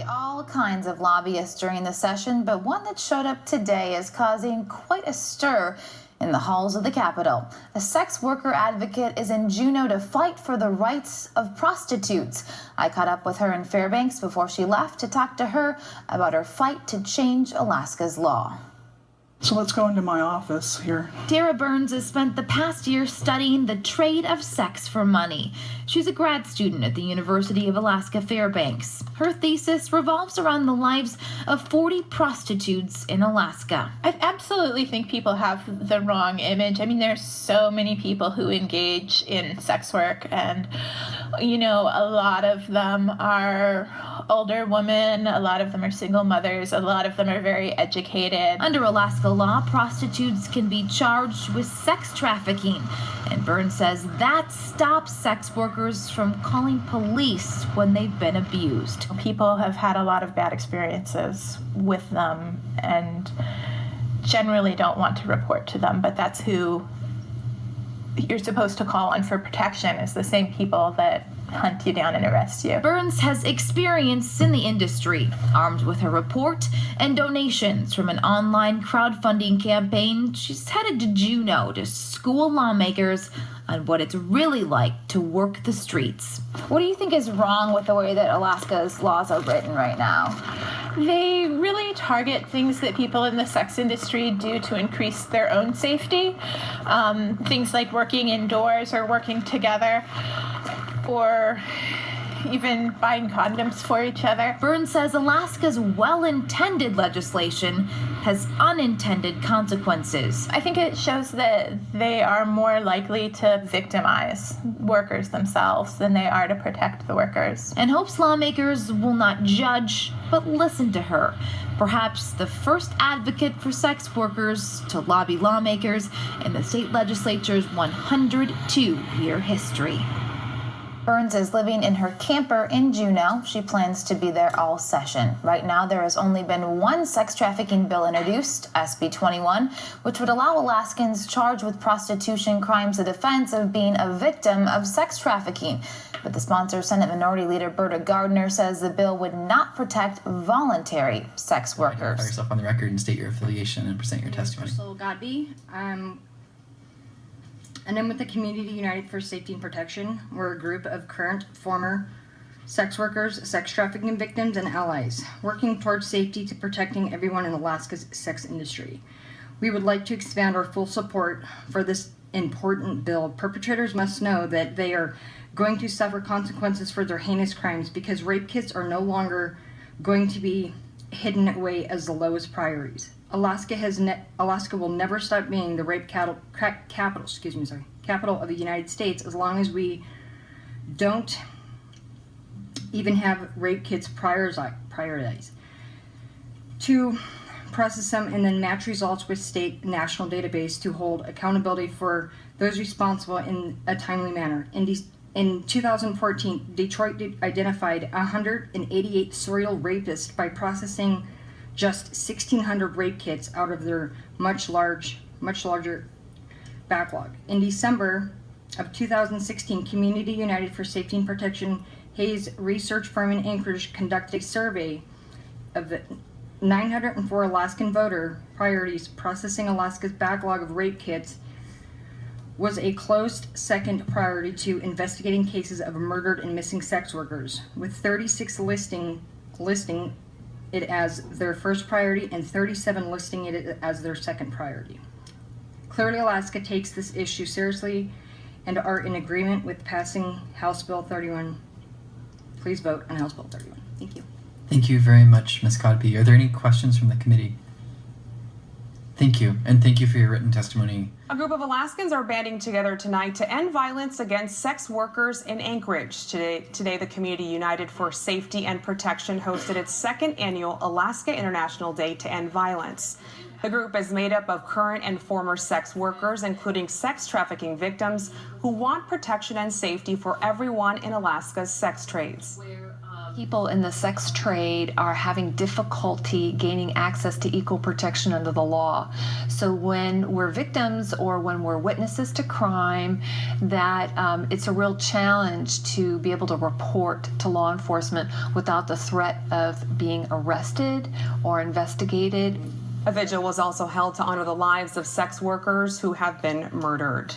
all kinds of lobbyists during the session, but one that showed up today is causing quite a stir in the halls of the Capitol. A sex worker advocate is in Juneau to fight for the rights of prostitutes. I caught up with her in Fairbanks before she left to talk to her about her fight to change Alaska's law. So let's go into my office here. Terra Burns has spent the past year studying the trade of sex for money. She's a grad student at the University of Alaska Fairbanks. Her thesis revolves around the lives of 40 prostitutes in Alaska. I absolutely think people have the wrong image. I mean, there's so many people who engage in sex work, and, you know, a lot of them are older women, a lot of them are single mothers, a lot of them are very educated. Under Alaska law, prostitutes can be charged with sex trafficking, and Burns says that stops sex workers from calling police when they've been abused. People have had a lot of bad experiences with them and generally don't want to report to them, but that's who you're supposed to call on for protection, is the same people that hunt you down and arrest you. Burns has experience in the industry. Armed with her report and donations from an online crowdfunding campaign, she's headed to Juneau to school lawmakers on what it's really like to work the streets. What do you think is wrong with the way that Alaska's laws are written right now? They really target things that people in the sex industry do to increase their own safety. Things like working indoors or working together, or even buying condoms for each other. Burns says Alaska's well-intended legislation has unintended consequences. I think it shows that they are more likely to victimize workers themselves than they are to protect the workers. And hopes lawmakers will not judge, but listen to her. Perhaps the first advocate for sex workers to lobby lawmakers in the state legislature's 102-year history. Burns is living in her camper in Juneau. She plans to be there all session. Right now, there has only been one sex trafficking bill introduced, SB 21, which would allow Alaskans charged with prostitution crimes the defense of being a victim of sex trafficking. But the sponsor, Senate Minority Leader Berta Gardner, says the bill would not protect voluntary sex workers. Identify yourself on the record and state your affiliation and present your testimony. Godby. And I'm with the Community United for Safety and Protection. We're a group of current, former sex workers, sex trafficking victims, and allies, working towards safety to protecting everyone in Alaska's sex industry. We would like to expand our full support for this important bill. Perpetrators must know that they are going to suffer consequences for their heinous crimes, because rape kits are no longer going to be hidden away as the lowest priorities. Alaska will never stop being the rape capital of the United States as long as we don't even have rape kits prioritized. To process them and then match results with state national database to hold accountability for those responsible in a timely manner. In 2014, Detroit identified 188 serial rapists by processing just 1,600 rape kits out of their much larger backlog. In December of 2016, Community United for Safety and Protection, Hayes research firm in Anchorage, conducted a survey of the 904 Alaskan voter priorities. Processing Alaska's backlog of rape kits was a close second priority to investigating cases of murdered and missing sex workers, with 36 listing it as their first priority and 37 listing it as their second priority. Clearly, Alaska takes this issue seriously and are in agreement with passing House Bill 31. Please vote on House Bill 31. Thank you. Thank you very much, Ms. Godby. Are there any questions from the committee? Thank you, and thank you for your written testimony. A group of Alaskans are banding together tonight to end violence against sex workers in Anchorage. Today, the Community United for Safety and Protection hosted its second annual Alaska International Day to End Violence. The group is made up of current and former sex workers, including sex trafficking victims, who want protection and safety for everyone in Alaska's sex trades. People in the sex trade are having difficulty gaining access to equal protection under the law. So when we're victims or when we're witnesses to crime, that it's a real challenge to be able to report to law enforcement without the threat of being arrested or investigated. A vigil was also held to honor the lives of sex workers who have been murdered.